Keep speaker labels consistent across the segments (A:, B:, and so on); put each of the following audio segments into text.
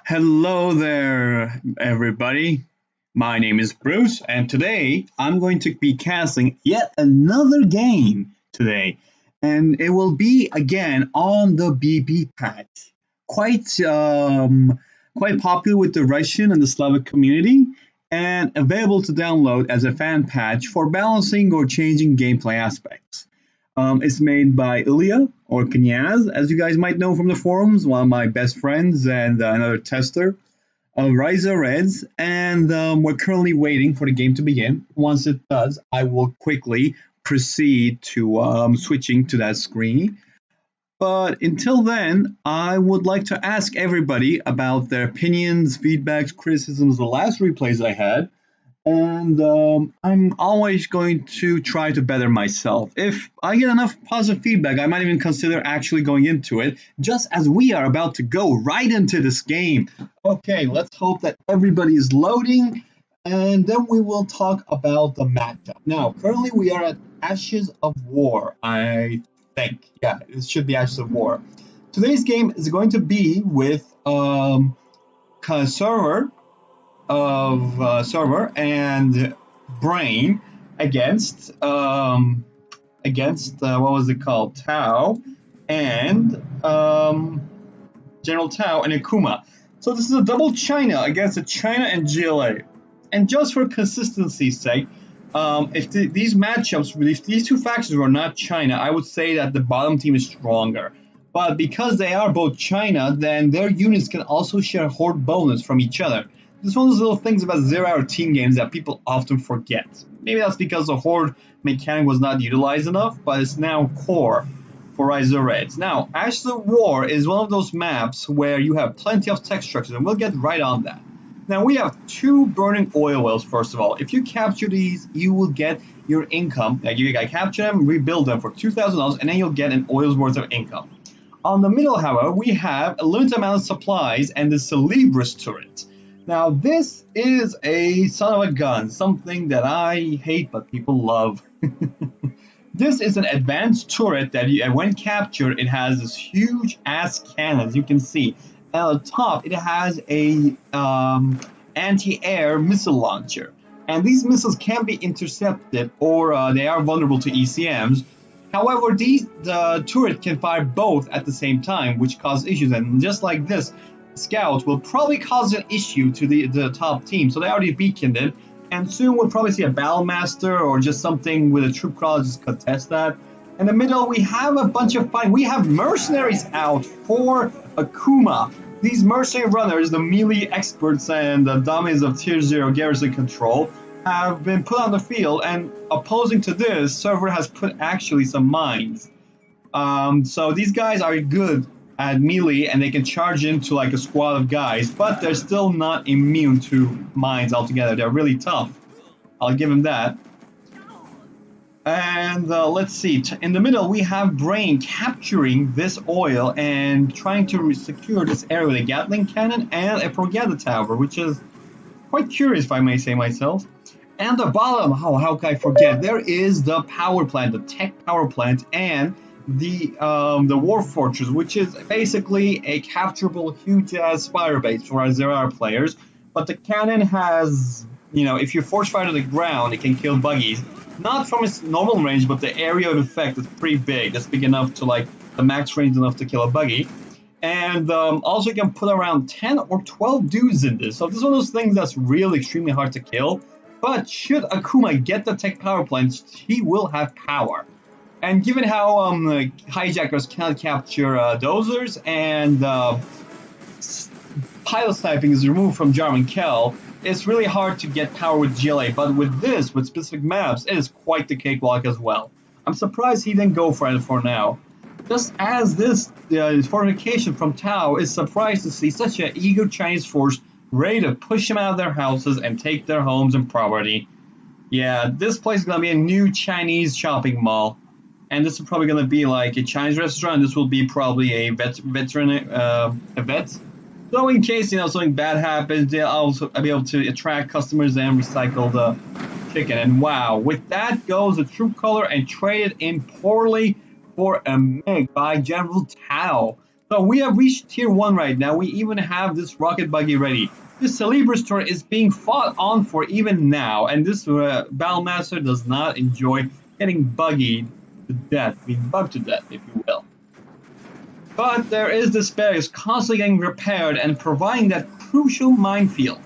A: Hello there, everybody. My name is Bruce, and today I'm going to be casting yet another game today, and it will be again on the BB patch. Quite, quite popular with the Russian and the Slavic community, and available to download as a fan patch for balancing or changing gameplay aspects. It's made by Ilya or Knjaz, as you guys might know from the forums, one of my best friends and another tester of Riser Reds. And we're currently waiting for the game to begin. Once it does, I will quickly proceed to switching to that screen. But until then, I would like to ask everybody about their opinions, feedbacks, criticisms, the last replays I had. And I'm always going to try to better myself. If I get enough positive feedback, I might even consider actually going into it, just as we are about to go right into this game. Okay, let's hope that everybody is loading, and then we will talk about the matchup. Now, currently we are at Ashes of War, I think. Yeah, it should be Ashes of War. Today's game is going to be with Sever and Brain against what was it called, Tau and General Tau and Akuma. So this is a double China against a China and GLA. And just for consistency's sake, if these matchups, if these two factions were not China, I would say that the bottom team is stronger. But because they are both China, then their units can also share horde bonus from each other. This is one of those little things about zero-hour team games that people often forget. Maybe that's because the horde mechanic was not utilized enough, but it's now core for Riser Reds. Now, Ashes of War is one of those maps where you have plenty of tech structures, and we'll get right on that. Now, we have two burning oil wells, first of all. If you capture these, you will get your income. Like, you gotta capture them, rebuild them for $2,000, and then you'll get an oil's worth of income. On the middle, however, we have a limited amount of supplies and the Celebris turret. Now, this is a son of a gun, something that I hate but people love. This is an advanced turret that, when captured, it has this huge ass cannon, as you can see. And on the top, it has a anti-air missile launcher. And these missiles can be intercepted, or they are vulnerable to ECMs. However, the turret can fire both at the same time, which causes issues. And just like this, Scout will probably cause an issue to the top team, so they already beaconed it, and soon we'll probably see a Battle Master or just something with a troop crawler just contest that. In the middle, we have a bunch of fighting. We have mercenaries out for Akuma. These mercenary runners, the melee experts and the dummies of Tier 0 garrison control, have been put on the field, and opposing to this, Sever has put actually some mines. So these guys are good at melee, and they can charge into like a squad of guys, but they're still not immune to mines altogether. They're really tough. I'll give them that. And let's see. In the middle, we have Brain capturing this oil and trying to secure this area with a Gatling cannon and a propaganda tower, which is quite curious, if I may say myself. And the bottom, how can I forget? There is the power plant, the tech power plant, and the War Fortress, which is basically a capturable huge-ass fire base for our zero-hour players. But the cannon has, if you force fire to the ground, it can kill buggies. Not from its normal range, but the area of effect is pretty big. It's big enough to, like, the max range enough to kill a buggy. And also you can put around 10 or 12 dudes in this. So this is one of those things that's really extremely hard to kill. But should Akuma get the tech power plants, he will have power. And given how hijackers cannot capture dozers and pilot sniping is removed from Jarman Kell, it's really hard to get power with GLA. But with this, with specific maps, it is quite the cakewalk as well. I'm surprised he didn't go for it for now. Just as this fortification from Tau is surprised to see such an eager Chinese force ready to push them out of their houses and take their homes and property. Yeah, this place is going to be a new Chinese shopping mall. And this is probably going to be like a Chinese restaurant. This will be probably a vet. So in case, something bad happens, they'll also be able to attract customers and recycle the chicken. And wow, with that goes the troop color and traded in poorly for a MiG by General Tau. So we have reached tier 1 right now. We even have this rocket buggy ready. This Celebrator is being fought on for even now, and this Battlemaster does not enjoy getting buggied to death, being bugged to death, if you will. But there is this barracks constantly getting repaired and providing that crucial minefield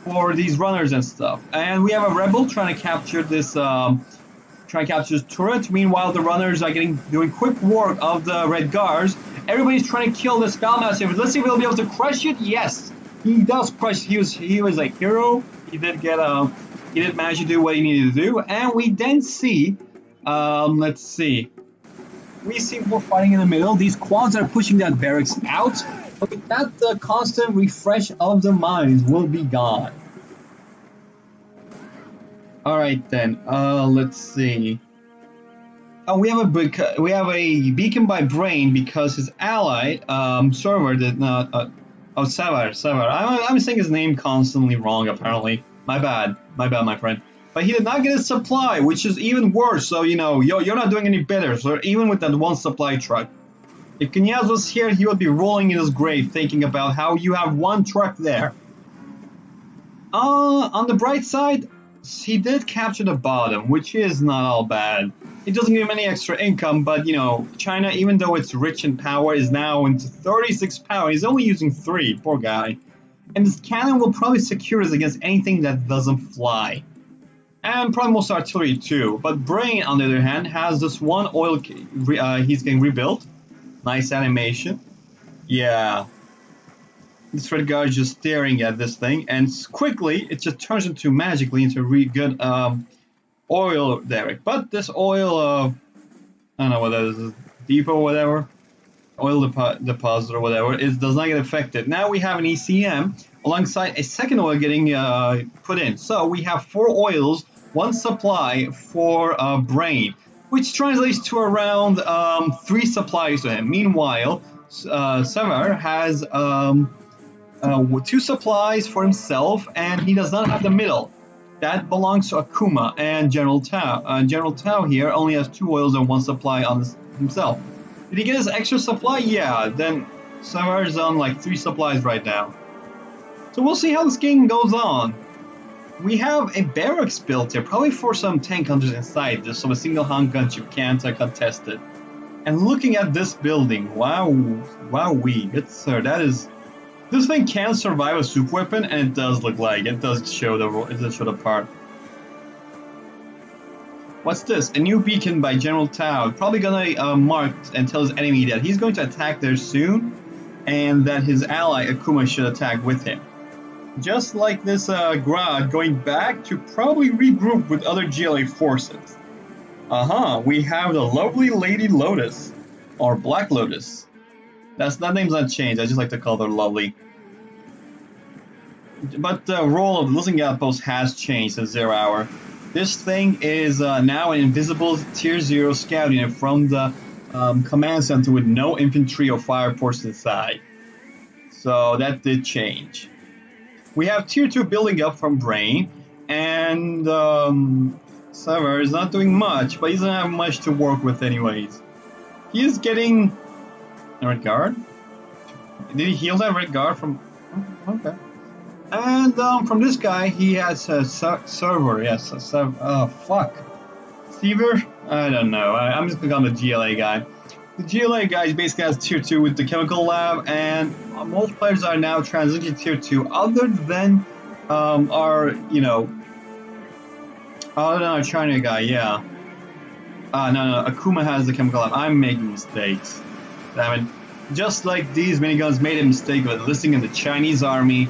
A: for these runners and stuff. And we have a rebel trying to capture this turret. Meanwhile, the runners are doing quick work of the red guards. Everybody's trying to kill this Battlemaster. Let's see if he'll be able to crush it. Yes, he does crush. He was a hero. He did manage to do what he needed to do. And we then see, let's see. We see more fighting in the middle. These quads are pushing that barracks out. But with that, the constant refresh of the mines will be gone. All right then. Let's see. Oh, we have a beacon by Brain because his ally, Sever, did not. Sever. I'm saying his name constantly wrong. Apparently, my bad, my friend. But he did not get a supply, which is even worse. So you're not doing any better. So even with that one supply truck, if Knjaz was here, he would be rolling in his grave, thinking about how you have one truck there. On the bright side, he did capture the bottom, which is not all bad. It doesn't give him any extra income, but China, even though it's rich in power, is now into 36 power. He's only using 3, poor guy. And this cannon will probably secure us against anything that doesn't fly. And probably most artillery too. But Brain, on the other hand, has this one oil, he's getting rebuilt. Nice animation. Yeah. This red guard is just staring at this thing, and quickly it just turns magically into a really good oil derrick. But this oil, I don't know what that is, depot or whatever, oil deposit or whatever, it does not get affected. Now we have an ECM alongside a second oil getting put in. So we have 4 oils, 1 supply for Brain, which translates to around 3 supplies to him. Meanwhile, Sever has 2 supplies for himself, and he does not have the middle. That belongs to Akuma and General Tao. General Tao here only has 2 oils and 1 supply on himself. Did he get his extra supply? Yeah, then Sever is on like 3 supplies right now. So we'll see how this game goes on. We have a barracks built here, probably for some tank hunters inside, just so a single hand gunship can't contest it. And looking at this building, wowee, good sir, this thing can survive a super weapon, and it does look like it does show the part. What's this? A new beacon by General Tao. Probably gonna mark and tell his enemy that he's going to attack there soon, and that his ally Akuma should attack with him. Just like this Grad going back to probably regroup with other GLA forces. We have the lovely Lady Lotus, or Black Lotus. That name's not changed, I just like to call her lovely. But the role of the listening outpost has changed since 0 hour. This thing is now an invisible tier 0 scout unit from the command center with no infantry or fire ports inside. So that did change. We have tier 2 building up from Brain, and Sever is not doing much, but he doesn't have much to work with anyways. He is getting a red guard. Did he heal that red guard from? Okay. And from this guy, he has a server. Yes, a server. Oh fuck. Sever? I don't know. I'm just gonna call him the GLA guy. The GLA guy basically has tier 2 with the chemical lab, and most players are now transitioning to tier 2, other than our China guy. Yeah. No. Akuma has the chemical lab. I'm making mistakes. Damn it. Just like these miniguns made a mistake of enlisting in the Chinese army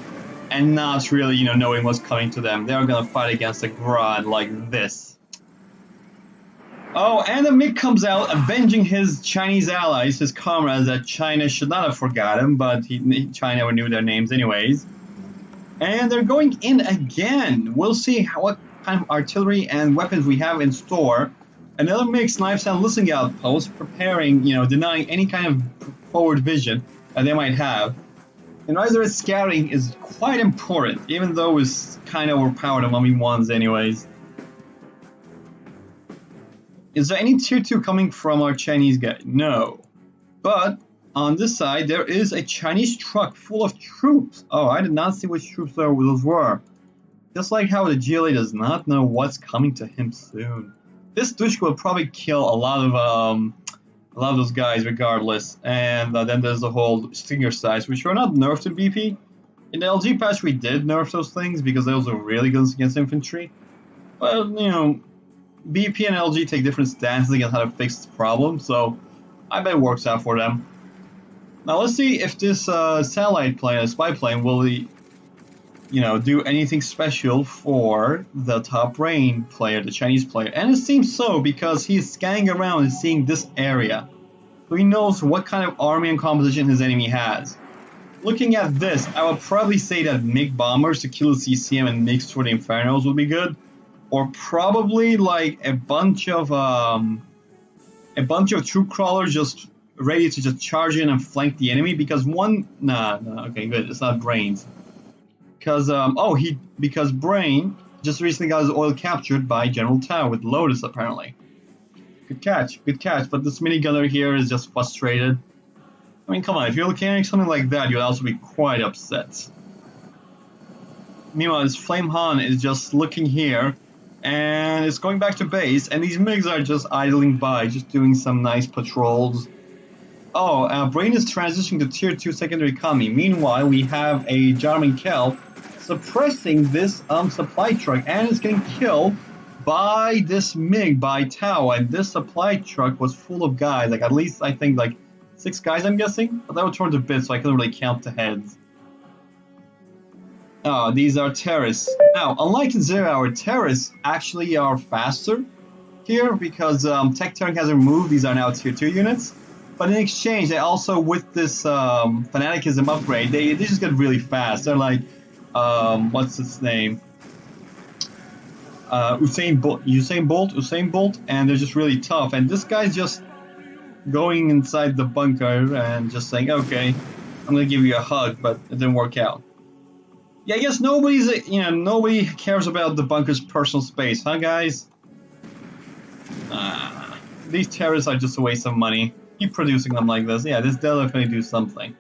A: and not really, knowing what's coming to them. They're gonna fight against a Grad like this. Oh, and the MiG comes out avenging his Chinese allies, his comrades that China should not have forgotten, but China knew their names anyways. And they're going in again. We'll see what kind of artillery and weapons we have in store. Another MiG snipes and listening outpost, preparing, denying any kind of forward vision that they might have. And Riser scouting is quite important, even though it's kind of overpowered among me-1s anyways. Is there any tier 2 coming from our Chinese guy? No. But on this side, there is a Chinese truck full of troops. Oh, I did not see which troops those were. Just like how the GLA does not know what's coming to him soon. This Dushka will probably kill a lot of those guys regardless. And then there's the whole Stinger size, which were not nerfed in BP. In the LG patch, we did nerf those things because those are really good against infantry. But, you know, BP and LG take different stances against how to fix the problem, so I bet it works out for them. Now let's see if this satellite plane, spy plane, will, you know, do anything special for the A.Brain player, the Chinese player. And it seems so because he's scanning around and seeing this area. So he knows what kind of army and composition his enemy has. Looking at this, I would probably say that MiG bombers to kill the CCM and MiGs for the Infernos would be good. Or probably like a bunch of troop crawlers just ready to just charge in and flank the enemy because okay, good, it's not Brains. Because because Brain just recently got his oil captured by General Tao with Lotus apparently. Good catch, but this minigunner here is just frustrated. I mean, come on, if you're carrying something like that, you'd also be quite upset. Meanwhile, this Flame Han is just looking here, and it's going back to base, and these MiGs are just idling by, just doing some nice patrols. Oh, Brain is transitioning to Tier 2 secondary economy. Meanwhile, we have a Jarman Kel suppressing this supply truck, and it's getting killed by this MiG, by Tao, and this supply truck was full of guys, like at least, I think, like 6 guys, I'm guessing? But that would turn to bits, so I couldn't really count the heads. Oh, these are terrorists. Now, unlike in 0 hour, terrorists actually are faster here because Tech Turn has removed. These are now Tier 2 units. But in exchange, they also, with this Fanaticism upgrade, they just get really fast. They're like, what's his name? Usain Bolt, and they're just really tough. And this guy's just going inside the bunker and just saying, okay, I'm gonna give you a hug, but it didn't work out. Yeah, I guess nobody cares about the bunker's personal space, huh, guys? These terrorists are just a waste of money. Keep producing them like this. Yeah, they'll definitely do something.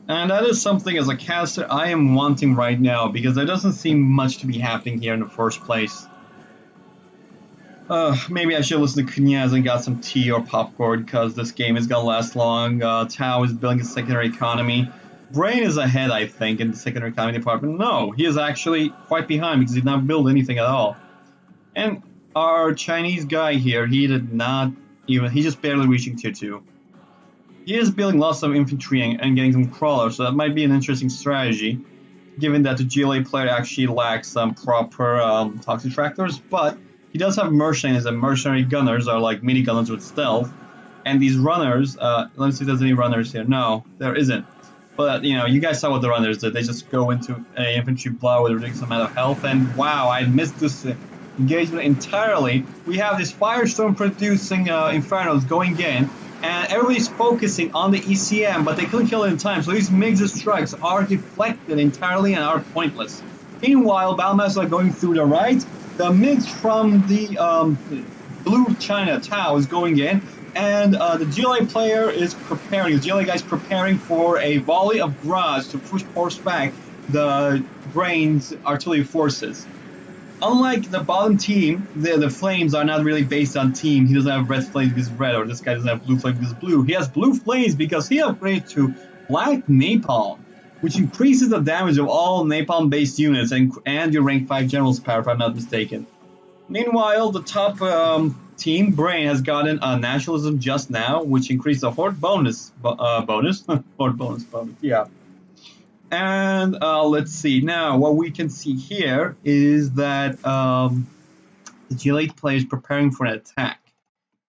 A: And that is something as a caster I am wanting right now, because there doesn't seem much to be happening here in the first place. Maybe I should listen to Knjaz and got some tea or popcorn, because this game is gonna last long. Tao is building a secondary economy. Brain is ahead, I think, in the secondary economy department. No, he is actually quite behind because he did not build anything at all. And our Chinese guy here, he he's just barely reaching Tier 2. He is building lots of infantry and getting some crawlers, so that might be an interesting strategy, given that the GLA player actually lacks some proper toxic tractors, but he does have mercenaries, and mercenary gunners are like mini gunners with stealth. And these runners, let's see if there's any runners here. No, there isn't. But, you know, you guys saw what the runners did. They just go into an infantry blow with a ridiculous amount of health. And wow, I missed this engagement entirely. We have this firestorm producing Infernos going in. And everybody's focusing on the ECM, but they couldn't kill it in time. So these MiGs strikes are deflected entirely and are pointless. Meanwhile, Battlemasters are going through the right. The MiGs from the blue China Tao is going in. And the GLA player is preparing, the GLA guy's preparing for a volley of Knjaz to force back the Brain's artillery forces. Unlike the bottom team, the flames are not really based on team. He doesn't have red flames because red, or this guy doesn't have blue flames because blue. He has blue flames because he upgraded to black napalm, which increases the damage of all napalm-based units and your rank 5 general's power, if I'm not mistaken. Meanwhile, the top team, Brain, has gotten a nationalism just now, which increased the horde bonus. Horde bonus, yeah. And let's see. Now, what we can see here is that the GLA player is preparing for an attack.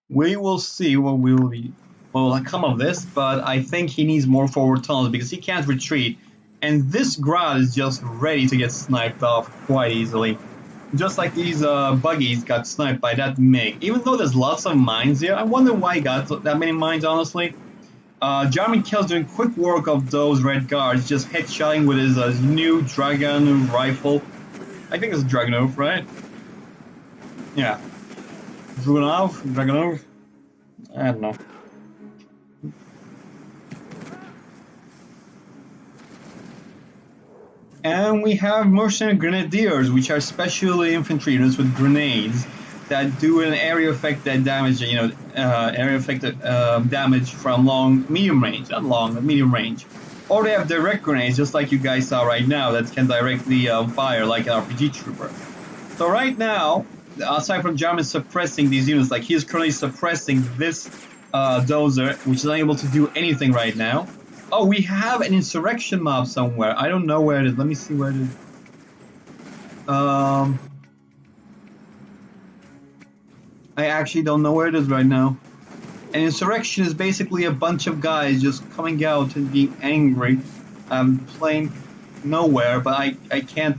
A: We will see what will come of this, but I think he needs more forward tunnels because he can't retreat. And this Grad is just ready to get sniped off quite easily. Just like these buggies got sniped by that MiG. Even though there's lots of mines here, I wonder why he got that many mines, honestly. Jarman Kel's doing quick work of those red guards, just headshotting with his new Dragon rifle. I think it's Dragunov, right? Yeah. Dragunov? I don't know. And we have mercenary grenadiers, which are specially infantry units with grenades that do an area effect that damage, area effect damage from medium range, not long, but medium range. Or they have direct grenades, just like you guys saw right now, that can directly fire like an RPG trooper. So right now, aside from Jarman suppressing these units, like he's currently suppressing this dozer, which is unable to do anything right now. Oh, we have an insurrection mob somewhere. I don't know where it is. Let me see where it is. I actually don't know where it is right now. An insurrection is basically a bunch of guys just coming out and being angry. Playing nowhere, but I can't.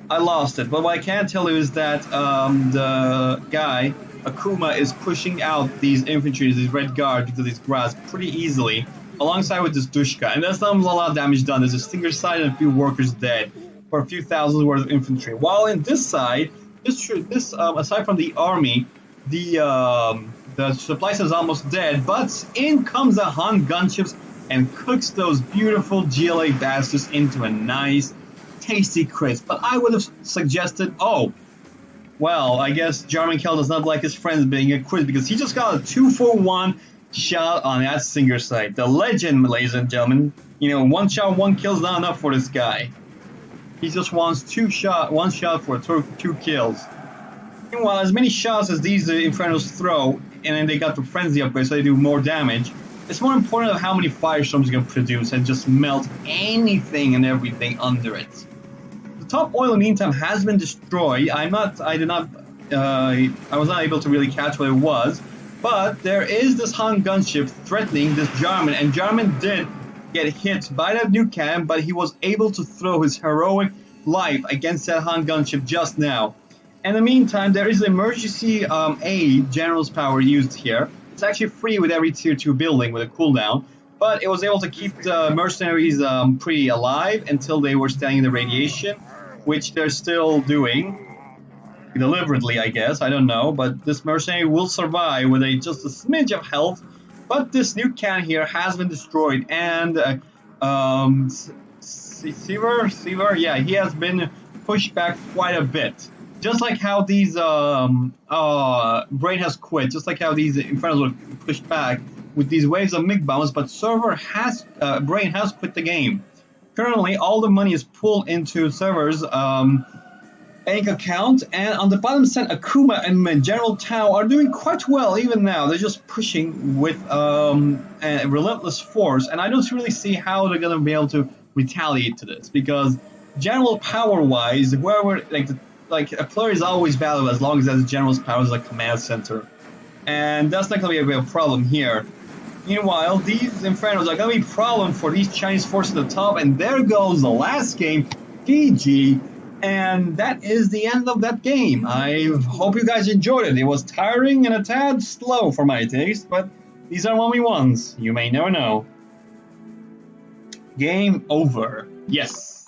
A: I lost it. But what I can tell you is that the guy, Akuma, is pushing out these infantry, these red guards, into these grass pretty easily, alongside with this Dushka. And that's not a lot of damage done. There's a stinger side and a few workers dead for a few thousand worth of infantry. While in this side, aside from the army, the supply side is almost dead, but in comes the Han gunships and cooks those beautiful GLA bastards into a nice, tasty crisp. But I would have suggested, oh, well, I guess Jarman Kell does not like his friends being a crisp because he just got a 2-for-1 shot on that Stinger side. The legend, ladies and gentlemen. One shot, one kill is not enough for this guy. He just wants one shot for two kills. Meanwhile, as many shots as these Infernos throw, and then they got the frenzy upgrade, so they do more damage. It's more important of how many firestorms you can produce and just melt anything and everything under it. The top oil, in the meantime, has been destroyed. I was not able to really catch what it was, but there is this Han gunship threatening this Jarman, and Jarman did get hit by that nuke cannon, but he was able to throw his heroic life against that Han gunship just now. In the meantime, there is an emergency aid general's power used here. It's actually free with every tier 2 building with a cooldown, but it was able to keep the mercenaries pretty alive until they were standing in the radiation, which they're still doing. Deliberately, I guess, I don't know, but this mercenary will survive with just a smidge of health. But this nuke cannon here has been destroyed, and Sever, yeah, he has been pushed back quite a bit. Just like how these Brain has quit, just like how these Infernos were pushed back with these waves of MiG bombs, but Brain has quit the game. Currently, all the money is pulled into Sever's bank account, and on the bottom side, Akuma and General Tao are doing quite well even now. They're just pushing with a relentless force, and I don't really see how they're gonna be able to retaliate to this, because general power-wise, wherever a player is always valuable as long as it has general's power as a command center, and that's not gonna be a real problem here. Meanwhile, these Infernos are gonna be a problem for these Chinese forces at the top, and there goes the last game, GG. And that is the end of that game. I hope you guys enjoyed it. It was tiring and a tad slow for my taste, but these are 1v1s. You may never know. Game over. Yes.